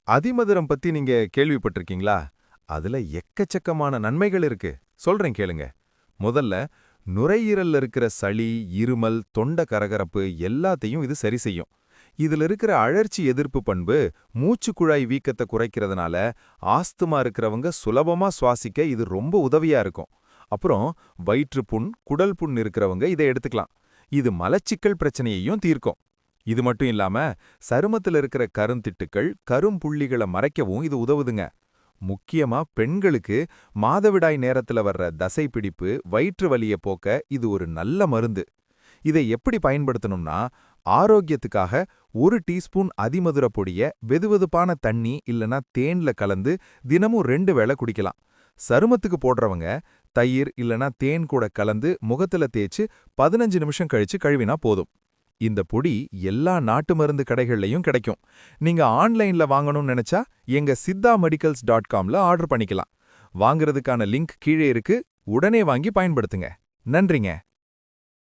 அதிமதுரம் பத்தி நீங்க கேள்விப்பட்டிருக்கீங்களா? அதுல எக்கச்சக்கமான நன்மைகள் இருக்கு. சொல்றேன் கேளுங்க. முதல்ல, நுரையீரல்ல இருக்கிற சளி, இருமல், தொண்டை கரகரப்பு எல்லாத்தையும் இது சரி செய்யும். இதுல இருக்கிற அழற்சி எதிர்ப்பு பண்பு மூச்சுக்குழாய் வீக்கத்தை குறைக்கிறதுனால ஆஸ்துமா இருக்கிறவங்க சுலபமா சுவாசிக்க இது ரொம்ப உதவியா இருக்கும். அப்புறம் வயிற்றுப்புண், குடல் புண் இருக்கிறவங்க இதை எடுத்துக்கலாம். இது மலச்சிக்கல் பிரச்சனையையும் தீர்க்கும். இது மட்டும் இல்லாம சருமத்துல இருக்கிற கருந்திட்டுக்கள், கரும்புள்ளிகளை மறைக்கவும் இது உதவுதுங்க. முக்கியமா பெண்களுக்கு மாதவிடாய் நேரத்துல வர்ற தசைப்பிடிப்பு, வயிற்று வலிய போக்க இது ஒரு நல்ல மருந்து. இதை எப்படி பயன்படுத்தணும்னா, ஆரோக்கியத்துக்காக 1 டீஸ்பூன் அதிமதுர பொடிய வெதுவெதுப்பான தண்ணி இல்லனா தேன்ல கலந்து தினமும் 2 வேளை குடிக்கலாம். சருமத்துக்கு போடுறவங்க தயிர் இல்லனா தேன் கூட கலந்து முகத்துல தேய்ச்சு 15 நிமிஷம் கழிச்சு கழுவினா போதும். இந்த பொடி எல்லா நாட்டு மருந்து கடைகள்லயும் கிடைக்கும். நீங்க ஆன்லைன்ல வாங்கணும்னு நினைச்சா எங்க siddhamedicals.comல ஆர்டர் பண்ணிக்கலாம். வாங்குறதுக்கான லிங்க் கீழே இருக்கு. உடனே வாங்கி பயன்படுத்துங்க. நன்றிங்க.